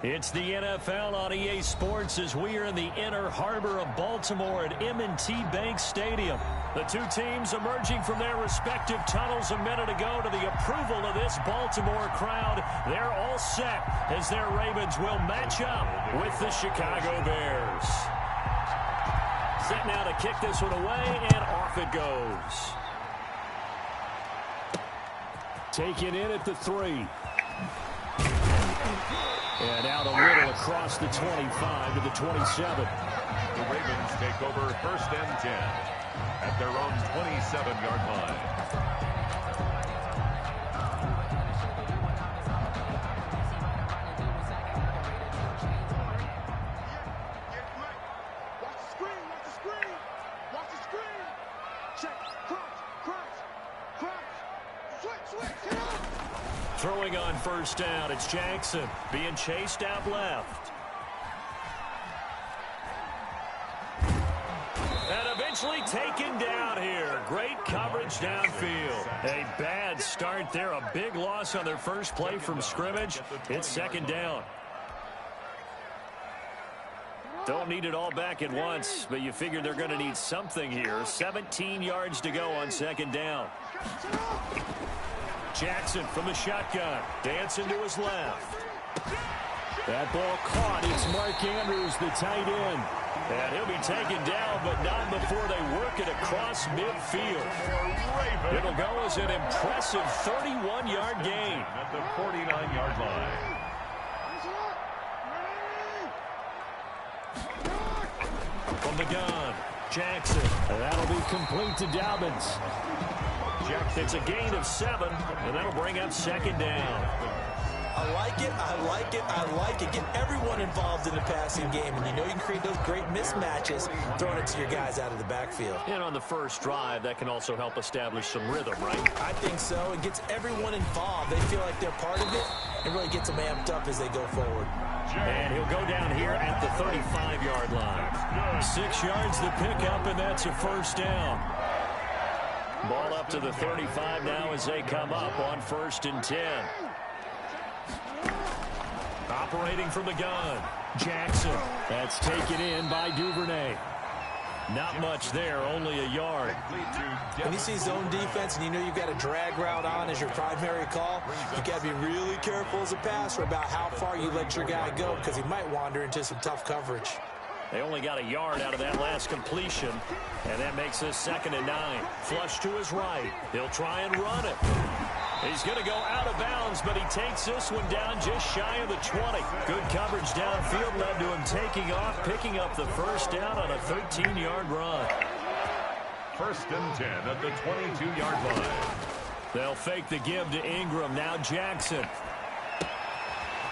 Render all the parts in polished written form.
It's the NFL on EA Sports as we are in the inner harbor of Baltimore at M&T Bank Stadium. The two teams emerging from their respective tunnels a minute ago to the approval of this Baltimore crowd. They're all set as their Ravens will match up with the Chicago Bears. Set now to kick this one away, and off it goes. Taken in at the 3. And out a little across the 25 to the 27. The Ravens take over 1st and 10 at their own 27-yard line. Watch the screen, watch the screen, watch the screen. Check, crouch, switch, hit up. Throwing on 1st down, it's Jackson being chased out left. And eventually taken down here. Great coverage downfield. A bad start there, a big loss on their first play from scrimmage. It's 2nd down. Don't need it all back at once, but you figure they're going to need something here. 17 yards to go on 2nd down. Jackson from the shotgun, dancing to his left. That ball caught. It's Mark Andrews, the tight end. And he'll be taken down, but not before they work it across midfield. It'll go as an impressive 31-yard gain. At the 49-yard line. From the gun, Jackson. That'll be complete to Dobbins. It's a gain of 7, and that'll bring up 2nd down. I like it. Get everyone involved in the passing game, and you know you can create those great mismatches throwing it to your guys out of the backfield. And on the first drive, that can also help establish some rhythm, right? I think so. It gets everyone involved. They feel like they're part of it, and really gets them amped up as they go forward. And he'll go down here at the 35-yard line. 6 yards to pick up, and that's a 1st down. Ball up to the 35 now as they come up on 1st and 10. Operating from the gun, Jackson. That's taken in by Duvernay. Not much there, only a yard. When you see zone defense and you know you've got a drag route on as your primary call, you've got to be really careful as a passer about how far you let your guy go because he might wander into some tough coverage. They only got a yard out of that last completion, and that makes this 2nd and 9. Flush to his right. He'll try and run it. He's going to go out of bounds, but he takes this one down just shy of the 20. Good coverage downfield led to him taking off, picking up the 1st down on a 13-yard run. 1st and 10 at the 22-yard line. They'll fake the give to Ingram. Now Jackson.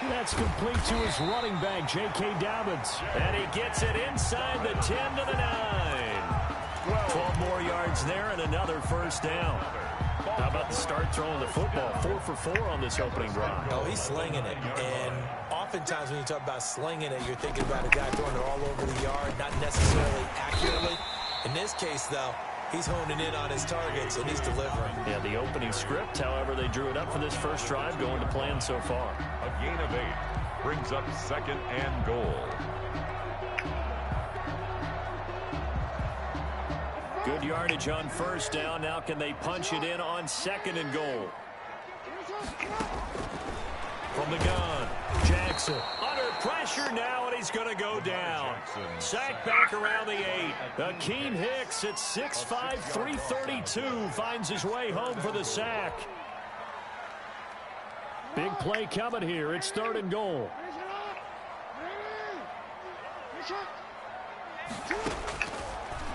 That's complete to his running back, J.K. Dobbins. And he gets it inside the 10 to the 9. 12 more yards there and another 1st down. How about the start throwing the football? 4 for 4 on this opening drive. Oh, he's slinging it. And oftentimes when you talk about slinging it, you're thinking about a guy throwing it all over the yard, not necessarily accurately. In this case, though, he's honing in on his targets, and he's delivering. Yeah, the opening script, however, they drew it up for this first drive, going to plan so far. A gain of 8 brings up 2nd and goal. Good yardage on 1st down. Now can they punch it in on 2nd and goal? From the gun, Jackson. Under pressure now, and he's going to go down. Sack back around the 8. Akeem Hicks at 6'5", 332 finds his way home for the sack. Big play coming here. It's 3rd and goal.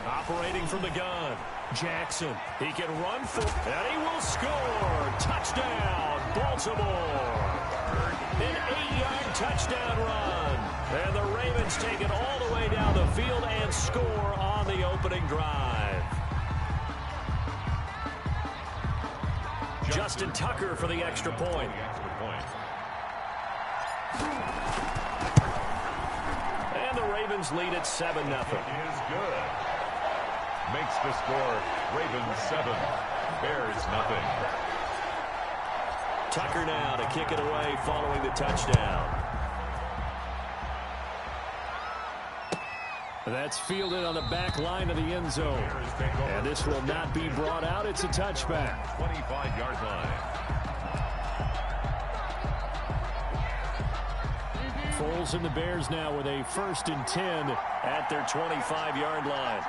Operating from the gun, Jackson. He can run for, and he will score. Touchdown, Baltimore. An 8-yard touchdown run. And the Ravens take it all the way down the field and score on the opening drive. Justin Tucker for the extra point. And the Ravens lead at 7-0. Is good. Makes the score Ravens 7, Bears nothing. Tucker now to kick it away following the touchdown. That's fielded on the back line of the end zone. And this will not be brought out. It's a touchback. 25-yard line. Foles and the Bears now with a 1st and 10 at their 25-yard line.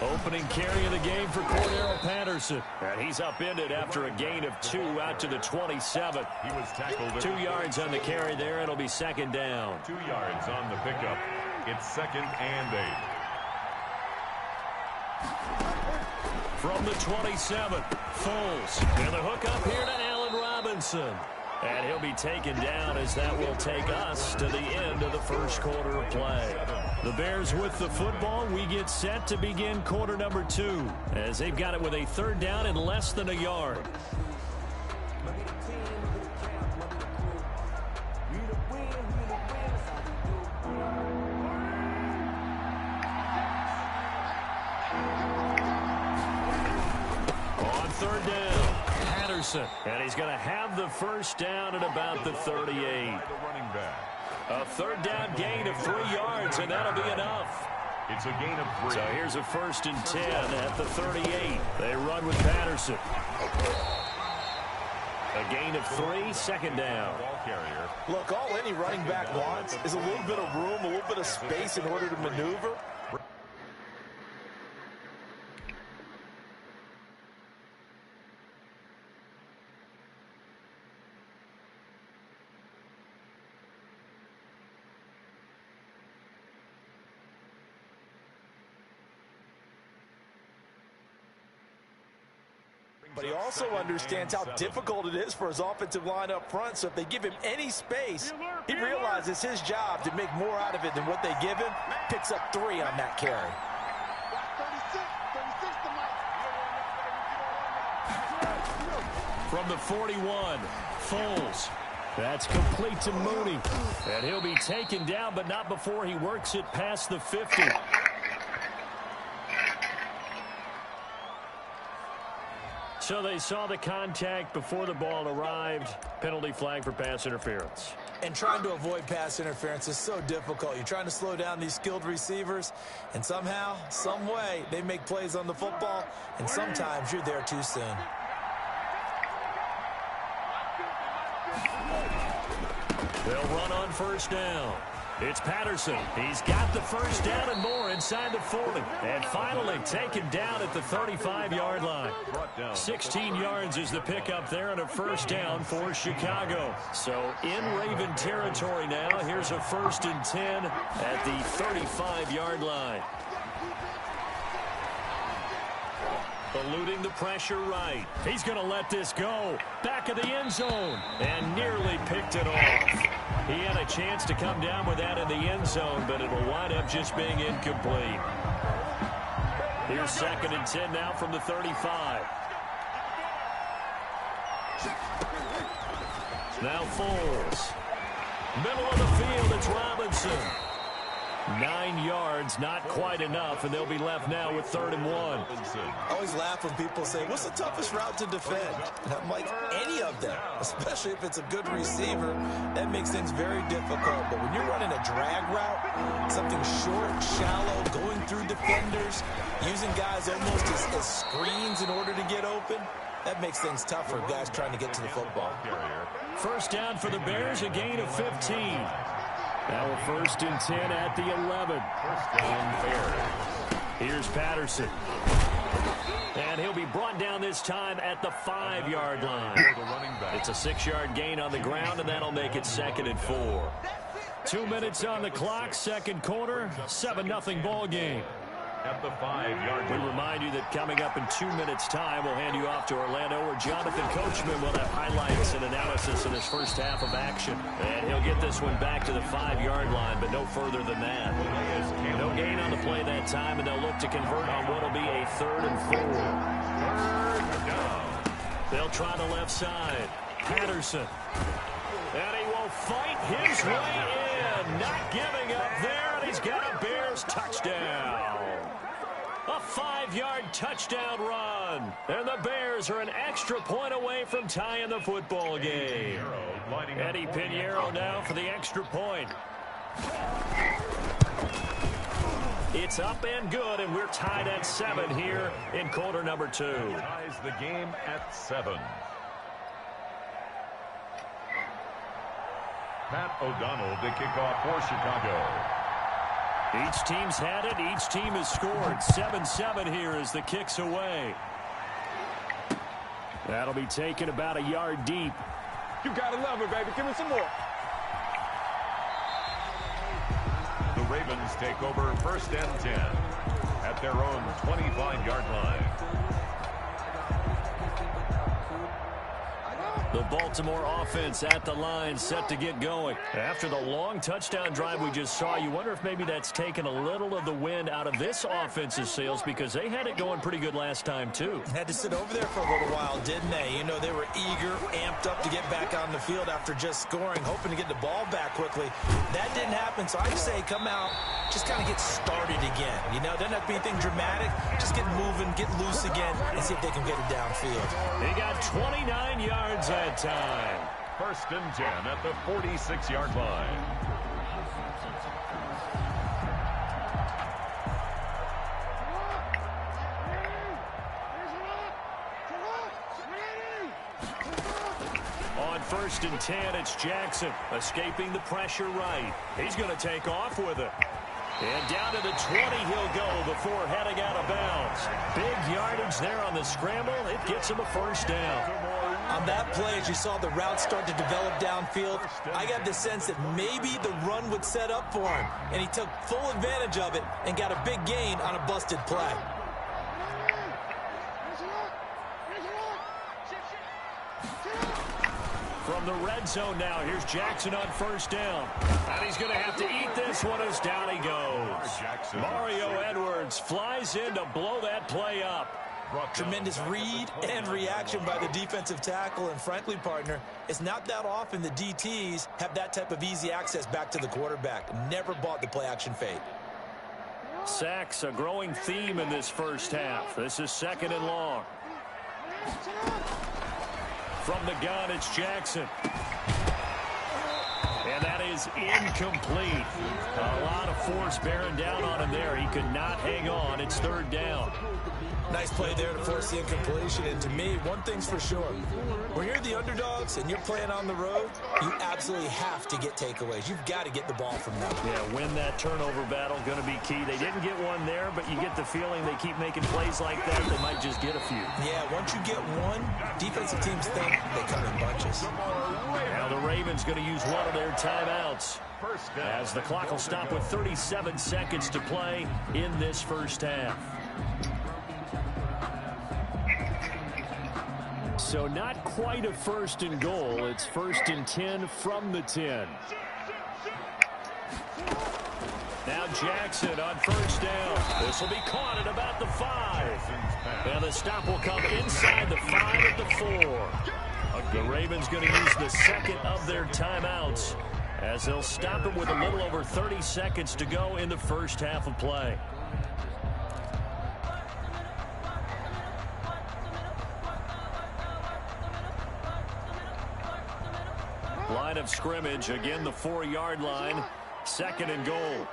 Opening carry of the game for Cordero Patterson. And he's upended after a gain of 2 out to the 27. He was tackled. 2 yards on the carry there. It'll be 2nd down. 2 yards on the pickup. It's 2nd and 8. From the 27, Foles. And the hook up here to Allen Robinson. And he'll be taken down as that will take us to the end of the first quarter of play. The Bears with the football. We get set to begin quarter number 2 as they've got it with a 3rd down and less than a yard. On 3rd down, Patterson. And he's going to have the 1st down at about the 38. The running back. A 3rd down gain of 3 yards, and that'll be enough. It's a gain of 3. So here's a 1st and 10 at the 38. They run with Patterson. A gain of 3, 2nd down. Look, all any running back wants is a little bit of room, a little bit of space in order to maneuver. But he also understands how difficult it is for his offensive line up front. So if they give him any space, he realizes his job to make more out of it than what they give him. Picks up 3 on that carry. From the 41, Foles. That's complete to Mooney. And he'll be taken down, but not before he works it past the 50. So they saw the contact before the ball arrived. Penalty flag for pass interference. And trying to avoid pass interference is so difficult. You're trying to slow down these skilled receivers, and somehow, some way, they make plays on the football, and sometimes you're there too soon. They'll run on 1st down. It's Patterson. He's got the 1st down and more inside the 40. And finally taken down at the 35-yard line. 16 yards is the pickup there and a 1st down for Chicago. So in Raven territory now. Here's a 1st and 10 at the 35-yard line. Eluding the pressure right. He's going to let this go. Back of the end zone. And nearly picked it off. He had a chance to come down with that in the end zone, but it'll wind up just being incomplete. Here's 2nd and 10 now from the 35. Now Foles. Middle of the field, it's Robinson. 9 yards, not quite enough, and they'll be left now with 3rd and 1. I always laugh when people say, what's the toughest route to defend? And I'm like, any of them, especially if it's a good receiver, that makes things very difficult. But when you're running a drag route, something short, shallow, going through defenders, using guys almost as screens in order to get open, that makes things tough for guys trying to get to the football. 1st down for the Bears, a gain of 15. Now a 1st and 10 at the 11. Here's Patterson. And he'll be brought down this time at the 5-yard line. It's a 6-yard gain on the ground, and that'll make it 2nd and 4. 2 minutes on the clock, 2nd quarter, 7-0 ball game. At the 5-yard line. We remind you that coming up in 2 minutes' time, we'll hand you off to Orlando, where Jonathan Coachman will have highlights and analysis in his first half of action. And he'll get this one back to the 5-yard line, but no further than that. No gain on the play that time, and they'll look to convert on what will be a 3rd and 4. 3rd down. They'll try the left side. Patterson. And he will fight his way in. Not giving up there, and he's got a Bears touchdown. A 5-yard touchdown run. And the Bears are an extra point away from tying the football game. Eddie Pinheiro now for the extra point. It's up and good, and we're tied at 7 here in quarter number 2. Ties the game at 7. Pat O'Donnell to kick off for Chicago. Each team's had it. Each team has scored. 7-7 here as the kick's away. That'll be taken about a yard deep. You gotta love it, baby. Give me some more. The Ravens take over 1st and 10 at their own 25-yard line. The Baltimore offense at the line, set to get going. After the long touchdown drive we just saw, you wonder if maybe that's taken a little of the wind out of this offense's sails, because they had it going pretty good last time, too. Had to sit over there for a little while, didn't they? You know, they were eager, amped up to get back on the field after just scoring, hoping to get the ball back quickly. That didn't happen, so I'd say come out, just kind of get started again. You know, doesn't have to be anything dramatic. Just get moving, get loose again, and see if they can get it downfield. They got 29 yards that time. 1st and 10 at the 46-yard line. On 1st and 10, it's Jackson escaping the pressure right. He's going to take off with it. And down to the 20 he'll go before heading out of bounds. Big yardage there on the scramble. It gets him a 1st down. On that play, as you saw the route start to develop downfield, I got the sense that maybe the run would set up for him. And he took full advantage of it and got a big gain on a busted play. From the red zone now, here's Jackson on 1st down. And he's going to have to eat this one as down he goes. Mario Edwards flies in to blow that play up. Tremendous read and reaction by the defensive tackle, and frankly, partner, it's not that often the DTs have that type of easy access back to the quarterback. Never bought the play-action fade. Sacks, a growing theme in this first half. This is 2nd and long. From the gun, it's Jackson. And that is incomplete. A lot of force bearing down on him there. He could not hang on. It's 3rd down. Nice play there to force the incompletion. And to me, one thing's for sure. When you're the underdogs and you're playing on the road, you absolutely have to get takeaways. You've got to get the ball from them. Yeah, win that turnover battle, going to be key. They didn't get one there, but you get the feeling they keep making plays like that, they might just get a few. Yeah, once you get one, defensive teams think they come in bunches. Now the Ravens going to use one of their timeouts as the clock will stop with 37 seconds to play in this first half. So not quite a 1st and goal. It's 1st and 10 from the 10. Now Jackson on 1st down. This will be caught at about the 5. And the stop will come inside the 5 at the 4. The Ravens going to use the 2nd of their timeouts as they'll stop it with a little over 30 seconds to go in the first half of play. Line of scrimmage, again the 4-yard line, 2nd and goal.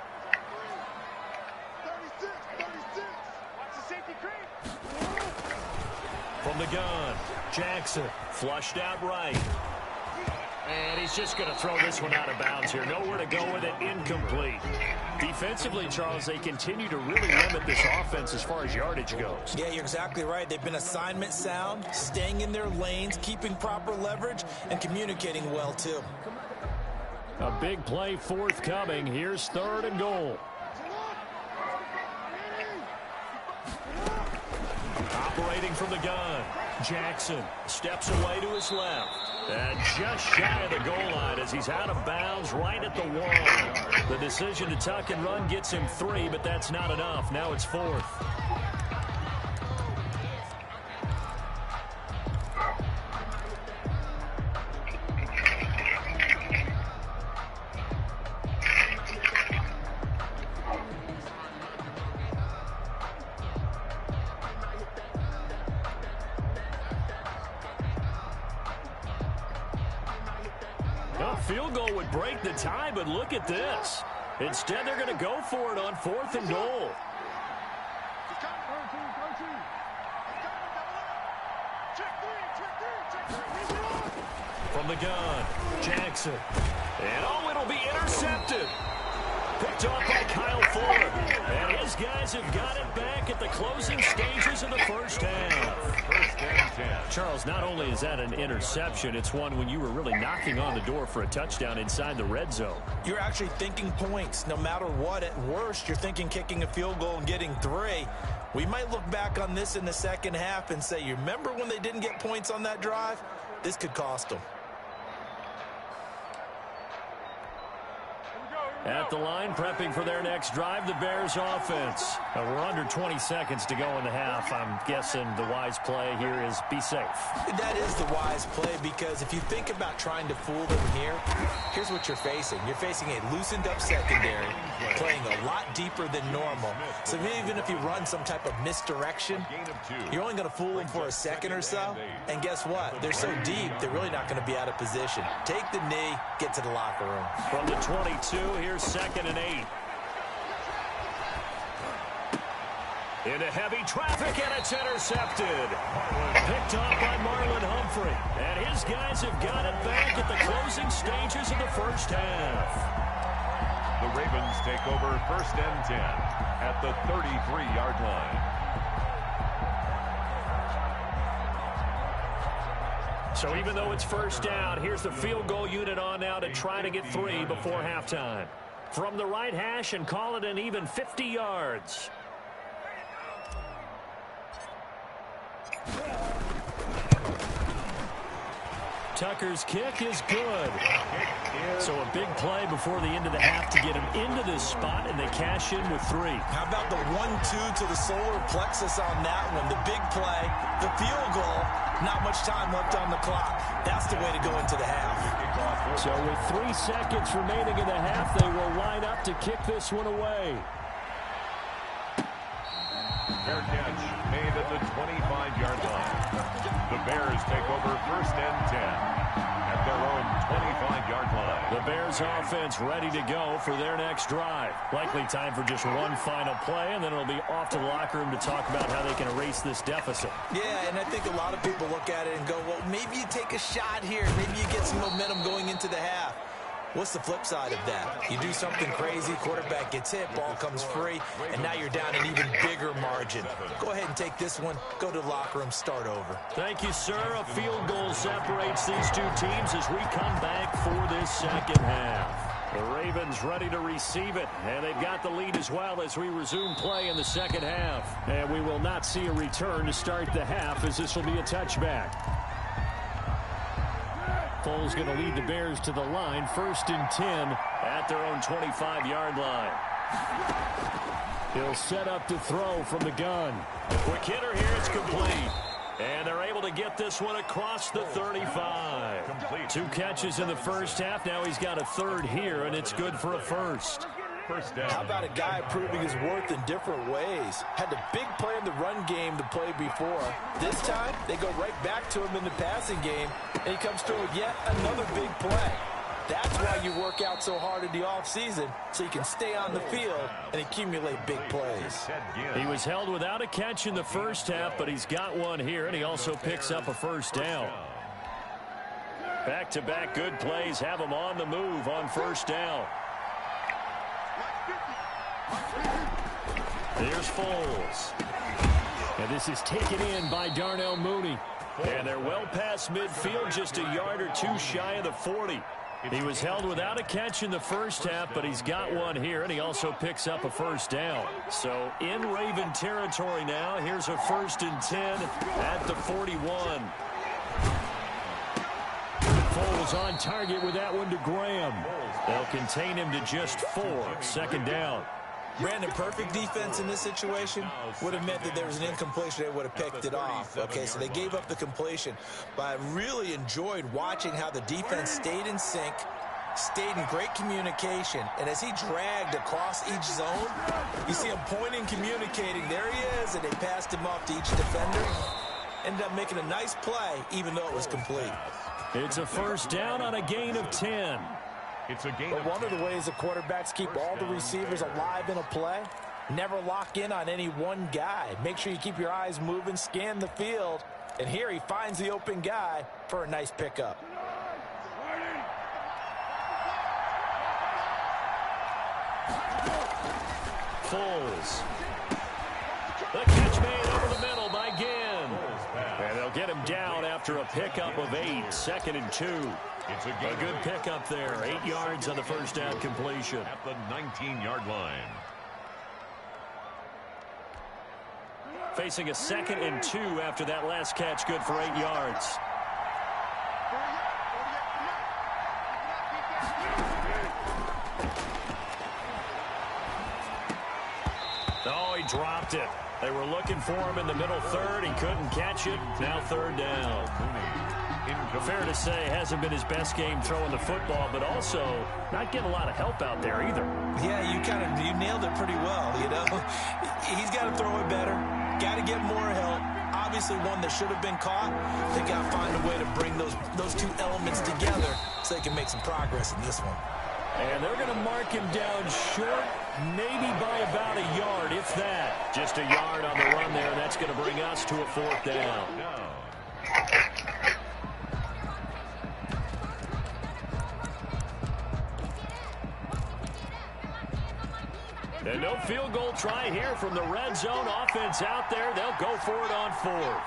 36. Watch the safety creep. From the gun, Jackson flushed out right. And he's just going to throw this one out of bounds here. Nowhere to go with it, incomplete. Defensively, Charles, they continue to really limit this offense as far as yardage goes. Yeah, you're exactly right. They've been assignment sound, staying in their lanes, keeping proper leverage, and communicating well, too. A big play forthcoming. Here's 3rd and goal. Operating from the gun, Jackson steps away to his left. And just shy of the goal line as he's out of bounds right at the 1. The decision to tuck and run gets him 3, but that's not enough. Now it's 4th. Field goal would break the tie, but look at this. Instead, they're going to go for it on 4th and goal. From the gun, Jackson. And oh, it'll be intercepted. Picked off by Kyle Fuller. And his guys have got it back at the closing stages of the first half. First and 10. Charles, not only is that an interception, it's one when you were really knocking on the door for a touchdown inside the red zone. You're actually thinking points. No matter what, at worst, you're thinking kicking a field goal and getting 3. We might look back on this in the second half and say, you remember when they didn't get points on that drive? This could cost them. At the line, prepping for their next drive, the Bears offense. We're under 20 seconds to go in the half. I'm guessing the wise play here is be safe. That is the wise play, because if you think about trying to fool them here, here's what you're facing. You're facing a loosened up secondary, playing a lot deeper than normal. So even if you run some type of misdirection, you're only going to fool them for a second or so. And guess what? They're so deep, they're really not going to be out of position. Take the knee, get to the locker room. From the 22, here's 2nd and 8. Into heavy traffic, and it's intercepted. Picked off by Marlon Humphrey. And his guys have got it back at the closing stages of the first half. The Ravens take over 1st and 10 at the 33-yard line. So even though it's first down, here's the field goal unit on now to try to get 3 before halftime. From the right hash and call it an even 50 yards. Tucker's kick is good. So a big play before the end of the half to get him into this spot, and they cash in with 3. How about the 1-2 to the solar plexus on that one? The big play, the field goal, not much time left on the clock. That's the way to go into the half. So with 3 seconds remaining in the half, they will line up to kick this one away. Fair catch made at the 25-yard line. The Bears take over 1st and 10 at their own 25-yard line. The Bears offense ready to go for their next drive. Likely time for just one final play, and then it'll be off to the locker room to talk about how they can erase this deficit. Yeah, and I think a lot of people look at it and go, well, maybe you take a shot here. Maybe you get some momentum going into the half. What's the flip side of that? You do something crazy, quarterback gets hit, ball comes free, and now you're down an even bigger margin. Go ahead and take this one, go to the locker room, start over. Thank you, sir. A field goal separates these two teams as we come back for this second half. The Ravens ready to receive it, and they've got the lead as well as we resume play in the second half. And we will not see a return to start the half, as this will be a touchback. Foles going to lead the Bears to the line, 1st and 10 at their own 25-yard line. He'll set up to throw from the gun. Quick hitter here, it's complete. And they're able to get this one across the 35. Complete. 2 catches in the first half. Now he's got a 3rd here, and it's good for a 1st. First down. How about a guy proving his worth in different ways? Had a big play in the run game to play before. This time, they go right back to him in the passing game, and he comes through with yet another big play. That's why you work out so hard in the offseason, so you can stay on the field and accumulate big plays. He was held without a catch in the first half, but he's got one here, and he also picks up a 1st down. Back-to-back good plays have him on the move on 1st down. There's Foles. And this is taken in by Darnell Mooney. And they're well past midfield, just a yard or 2 shy of the 40. He was held without a catch in the first half, but he's got one here, and he also picks up a 1st down. So in Raven territory now, here's a 1st and 10 at the 41. Foles on target with that one to Graham. They'll contain him to just 4. 2nd down. Brandon, perfect defense in this situation would have meant that there was an incompletion. They would have picked it off. Okay, so they gave up the completion. But I really enjoyed watching how the defense stayed in sync, stayed in great communication. And as he dragged across each zone, you see him pointing, communicating. There he is, and they passed him off to each defender. Ended up making a nice play, even though it was complete. It's a 1st down on a gain of 10. It's a gain. But one of the ways the quarterbacks keep all the receivers alive in a play, never lock in on any one guy. Make sure you keep your eyes moving, scan the field. And here he finds the open guy for a nice pickup. Foles. The catch made over the middle by Ginn. And they'll get him down after a pickup of 8, 2nd and 2. It's A good pickup there. 8 yards on the first down completion. At the 19-yard line. Facing a 2nd and 2 after that last catch. Good for 8 yards. Oh, he dropped it. They were looking for him in the middle third. He couldn't catch it. Now 3rd down. Fair to say, hasn't been his best game throwing the football, but also not getting a lot of help out there either. Yeah, you nailed it pretty well, you know. He's got to throw it better. Got to get more help. Obviously one that should have been caught. They got to find a way to bring those two elements together so they can make some progress in this one. And they're going to mark him down short, maybe by about a yard, if that. Just a yard on the run there, and that's going to bring us to a 4th down. And no field goal try here from the red zone offense out there. They'll go for it on 4th.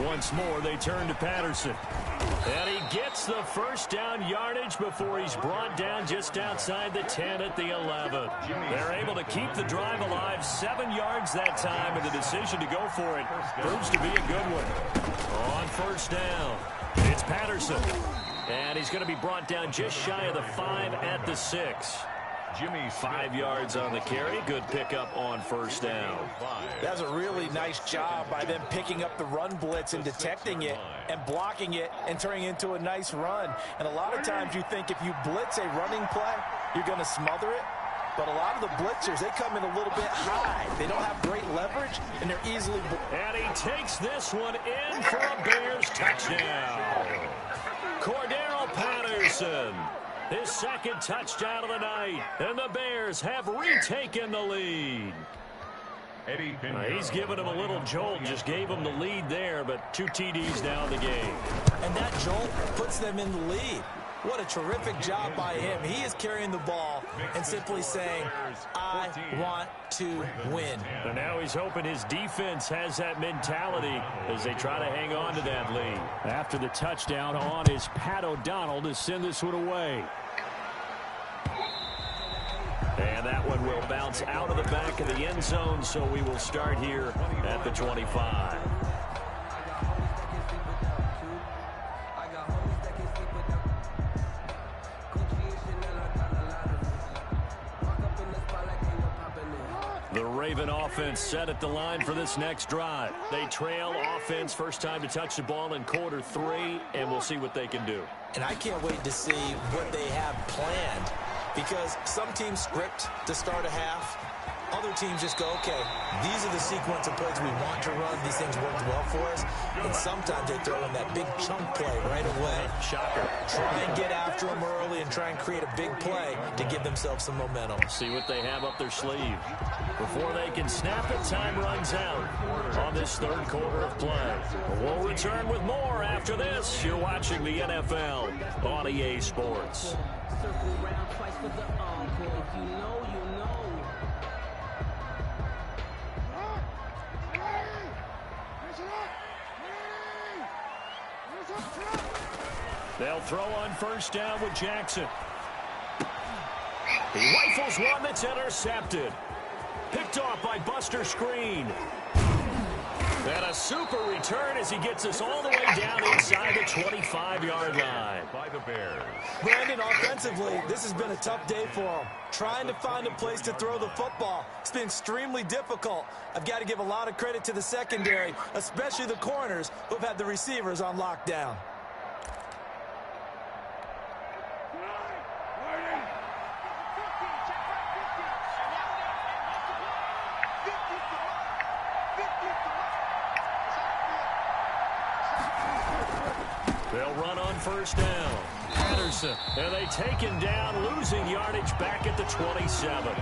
Once more, they turn to Patterson. And he gets the first down yardage before he's brought down just outside the 10 at the 11. They're able to keep the drive alive, 7 yards that time, and the decision to go for it proves to be a good one. On 1st down, it's Patterson. And he's going to be brought down just shy of the 5 at the 6. Jimmy 5 yards on the carry. Good pickup on 1st down. That's a really nice job by them picking up the run blitz and detecting it and blocking it and turning it into a nice run. And a lot of times you think if you blitz a running play, you're going to smother it. But a lot of the blitzers, they come in a little bit high. They don't have great leverage, and they're easily... And he takes this one in for a Bears touchdown. Cordero Patterson. His 2nd touchdown of the night, and the Bears have retaken the lead. He's given him a little jolt, just gave him the lead there, but 2 TDs now in the game. And that jolt puts them in the lead. What a terrific job by him. He is carrying the ball and simply saying, I want to win. And now he's hoping his defense has that mentality as they try to hang on to that lead. After the touchdown on is Pat O'Donnell to send this one away. And that one will bounce out of the back of the end zone, so we will start here at the 25. The Raven offense set at the line for this next drive. They trail offense, first time to touch the ball in quarter 3, and we'll see what they can do. And I can't wait to see what they have planned, because some teams script to start a half. Other teams just go, okay, these are the sequence of plays we want to run. These things worked well for us. And sometimes they throw in that big chunk play right away. Shocker. Try and get after them early and try and create a big play to give themselves some momentum. See what they have up their sleeve. Before they can snap it, time runs out on this 3rd quarter of play. We'll return with more after this. You're watching the NFL on EA Sports. Circle around twice for the encore. If you know, you know. They'll throw on 1st down with Jackson. He rifles one that's intercepted. Picked off by Buster Screen. And a super return as he gets us all the way down inside the 25-yard line. By the Bears. Brandon, offensively, this has been a tough day for them. Trying to find a place to throw the football. It's been extremely difficult. I've got to give a lot of credit to the secondary, especially the corners who've had the receivers on lockdown. They'll run on 1st down. Patterson. And they take him down, losing yardage back at the 27.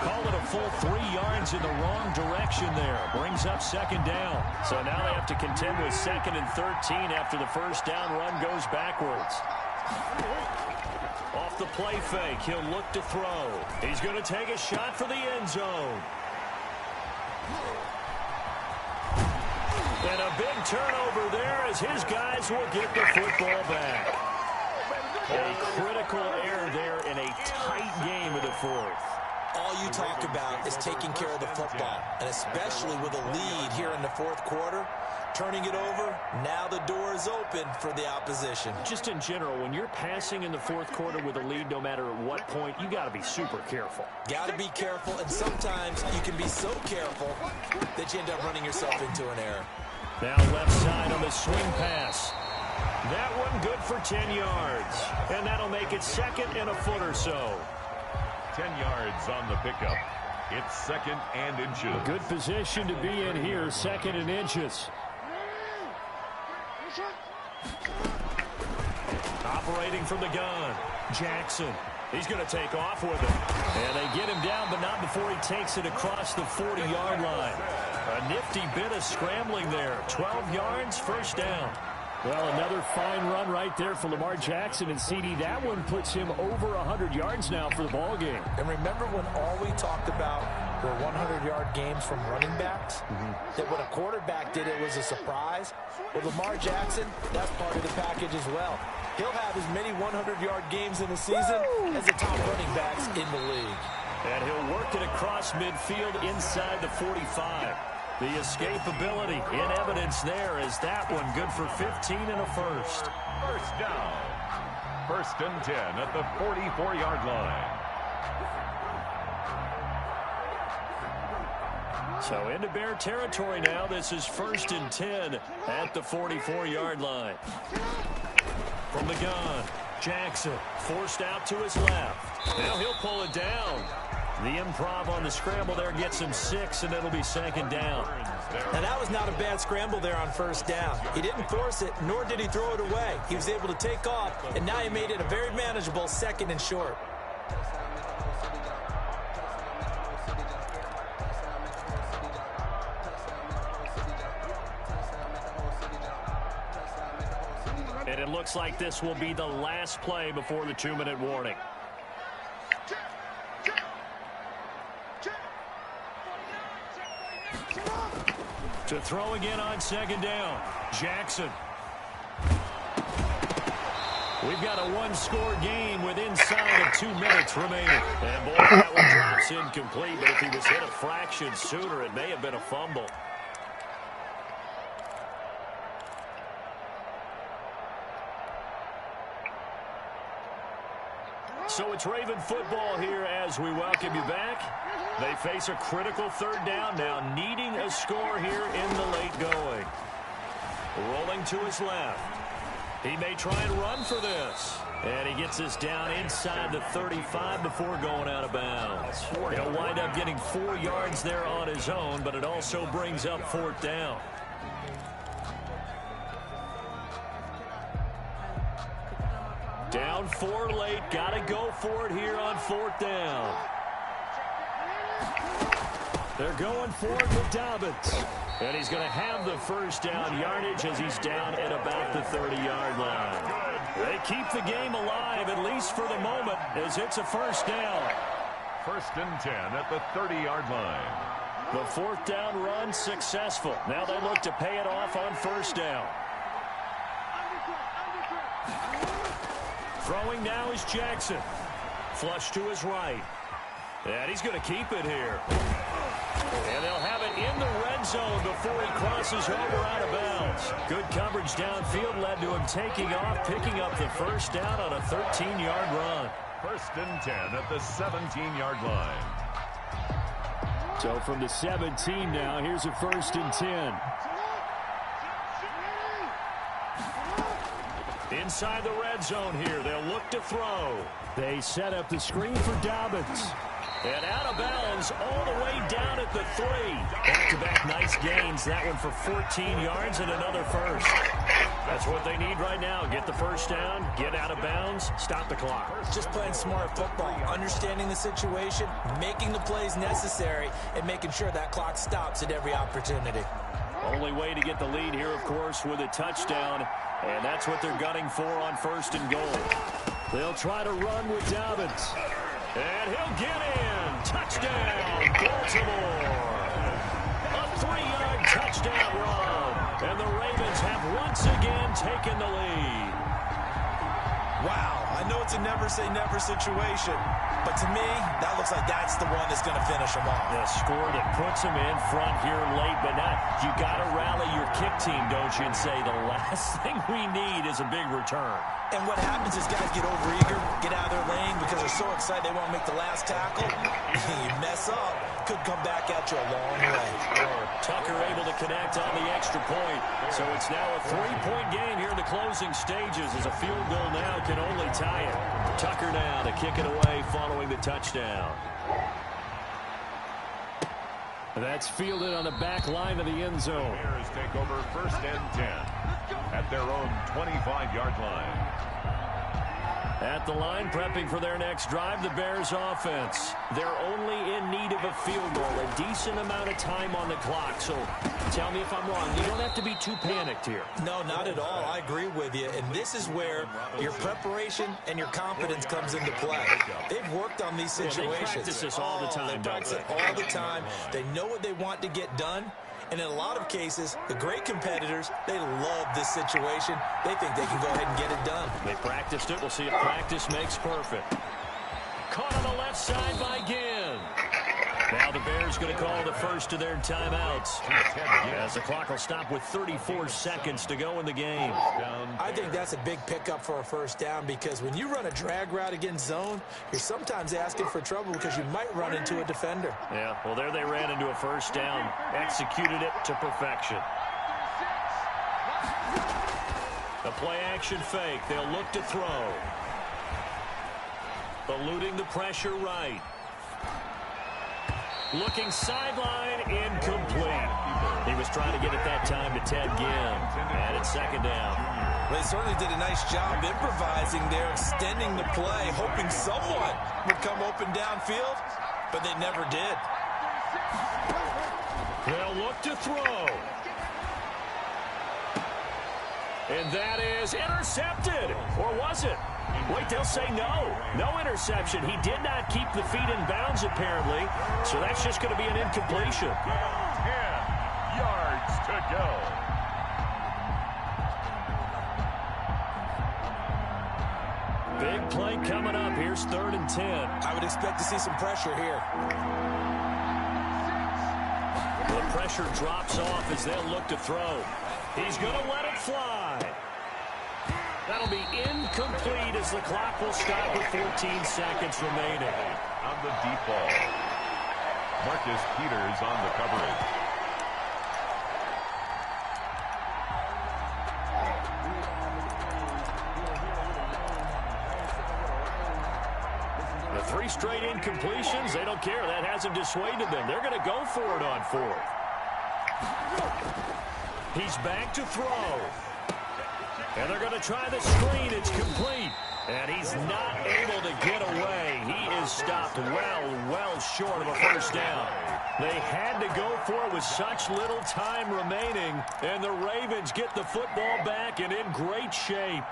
Call it a full 3 yards in the wrong direction there. Brings up second down. So now they have to contend with 2nd and 13 after the first down run goes backwards. Off the play fake, he'll look to throw. He's going to take a shot for the end zone. And a big turnover there as his guys will get the football back. A critical error there in a tight game of the fourth. All you talk about is taking care of the football, and especially with a lead here in the fourth quarter. Turning it over, now the door is open for the opposition. Just in general, when you're passing in the fourth quarter with a lead, no matter at what point, you got to be super careful. Got to be careful, and sometimes you can be so careful that you end up running yourself into an error. Now left side on the swing pass. That one good for 10 yards. And that'll make it 2nd and a foot or so. 10 yards on the pickup. It's 2nd and inches. Good position to be in here, 2nd and inches. Operating from the gun, Jackson. He's going to take off with it. And they get him down, but not before he takes it across the 40-yard line. A nifty bit of scrambling there. 12 yards, first down. Well, another fine run right there for Lamar Jackson and CD. That one puts him over 100 yards now for the ball game. And remember when all we talked about were 100-yard games from running backs? That when a quarterback did it was a surprise? With Lamar Jackson, that's part of the package as well. He'll have as many 100-yard games in the season as the top running backs in the league. And he'll work it across midfield inside the 45. The escapability in evidence there is that one good for 15 and a first. First down. 1st and 10 at the 44-yard line. So into Bear territory now. This is 1st and 10 at the 44-yard line. From the gun, Jackson forced out to his left. Now he'll pull it down. The improv on the scramble there gets him 6, and it'll be 2nd down. Now, that was not a bad scramble there on 1st down. He didn't force it, nor did he throw it away. He was able to take off, and now he made it a very manageable 2nd and short. And it looks like this will be the last play before the 2-minute warning. To throw again on 2nd down, Jackson. We've got a 1-score game with inside of 2 minutes remaining. And boy, that one drops incomplete, but if he was hit a fraction sooner, it may have been a fumble. So it's Raven football here as we welcome you back. They face a critical 3rd down now, needing a score here in the late going. Rolling to his left. He may try and run for this. And he gets this down inside the 35 before going out of bounds. He'll wind up getting 4 yards there on his own, but it also brings up 4th down. Down 4 late. Got to go for it here on 4th down. They're going for it with Dobbins. And he's going to have the first down yardage as he's down at about the 30-yard line. They keep the game alive, at least for the moment, as it's a first down. 1st and 10 at the 30-yard line. The 4th down run successful. Now they look to pay it off on 1st down. Throwing now is Jackson. Flush to his right. And he's going to keep it here. And they'll have it in the red zone before he crosses over out of bounds. Good coverage downfield led to him taking off, picking up the first down on a 13-yard run. 1st and 10 at the 17-yard line. So from the 17 now, here's a 1st and 10. Inside the red zone here, they'll look to throw. They set up the screen for Dobbins. And out of bounds all the way down at the 3. Back-to-back nice gains. That one for 14 yards and another first. That's what they need right now. Get the first down, get out of bounds, stop the clock. Just playing smart football, understanding the situation, making the plays necessary, and making sure that clock stops at every opportunity. Only way to get the lead here, of course, with a touchdown, and that's what they're gunning for on 1st and goal. They'll try to run with Dobbins, and he'll get in. Touchdown, Baltimore. A 3-yard touchdown run, and the Ravens have once again taken the lead. Wow, I know it's a never-say-never situation, but to me, that looks like that's the one that's going to finish them off. The score that puts them in front here late, but not. You got to rally your kick team, don't you, and say the last thing we need is a big return. And what happens is guys get overeager, get out of their lane because they're so excited they want to make the last tackle. You mess up, could come back at you a long way. Tucker able to connect on the extra point. So it's now a 3-point game here in the closing stages as a field goal now can only tie it. Tucker now to kick it away following the touchdown. That's fielded on the back line of the end zone. Bears take over 1st and 10 at their own 25-yard line. At the line, prepping for their next drive, the Bears offense. They're only in need of a field goal, a decent amount of time on the clock. So tell me if I'm wrong. You don't have to be too panicked here. No, not at all. I agree with you. And this is where your preparation and your confidence comes into play. They've worked on these situations. They practice this all the time, They practice it all the time. They know what they want to get done. And in a lot of cases, the great competitors, they love this situation. They think they can go ahead and get it done. They practiced it. We'll see if practice makes perfect. Caught on the left side by Ginn. Now the Bears going to call the first of their timeouts, as the clock will stop with 34 seconds to go in the game. I think that's a big pickup for a first down because when you run a drag route against zone, you're sometimes asking for trouble because you might run into a defender. Yeah, well, there they ran into a first down, executed it to perfection. A play-action fake. They'll look to throw. Eluding the pressure right. Looking sideline, incomplete. He was trying to get it that time to Ted Ginn. And it's 2nd down. Well, they certainly did a nice job improvising there, extending the play, hoping someone would come open downfield, but they never did. They'll look to throw. And that is intercepted. Or was it? Wait, they'll say no. No interception. He did not keep the feet in bounds, apparently. So that's just going to be an incompletion. 10 yards to go. Big play coming up. Here's 3rd and 10. I would expect to see some pressure here. The pressure drops off as they'll look to throw. He's going to let it fly. That'll be incomplete as the clock will stop with 14 seconds remaining. On the deep ball. Marcus Peters on the coverage. The 3 straight incompletions, they don't care. That hasn't dissuaded them. They're going to go for it on 4th. He's back to throw. And they're going to try the screen. It's complete. And he's not able to get away. He is stopped well short of a first down. They had to go for it with such little time remaining. And the Ravens get the football back and in great shape.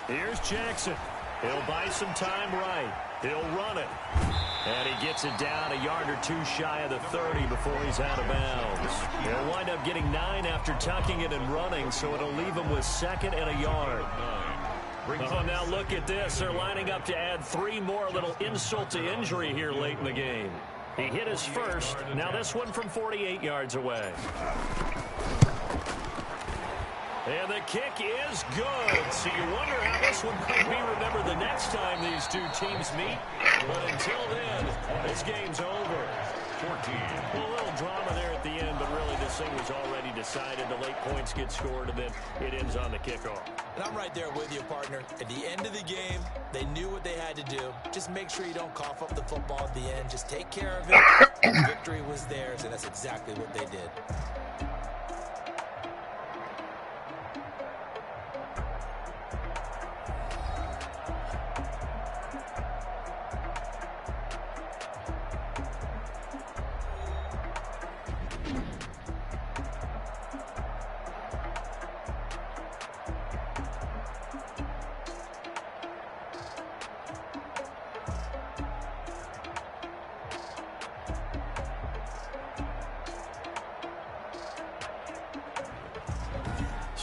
Here's Jackson. He'll buy some time right. He'll run it. And he gets it down a yard or 2 shy of the 30 before he's out of bounds. He'll wind up getting 9 after tucking it and running, so it'll leave him with 2nd and a yard. Oh, now look at this. They're lining up to add 3 more, a little insult to injury here late in the game. He hit his first. Now this one from 48 yards away. And the kick is good. So you wonder how this one might be remembered the next time these two teams meet. But until then, this game's over. 14. Well, a little drama there at the end, but really this thing was already decided. The late points get scored, and then it ends on the kickoff. And I'm right there with you, partner. At the end of the game, they knew what they had to do. Just make sure you don't cough up the football at the end. Just take care of it. The victory was theirs, and that's exactly what they did.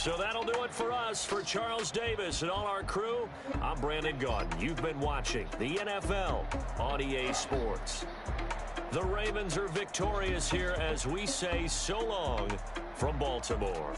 So that'll do it for us. For Charles Davis and all our crew, I'm Brandon Gaudin. You've been watching the NFL on EA Sports. The Ravens are victorious here as we say so long from Baltimore.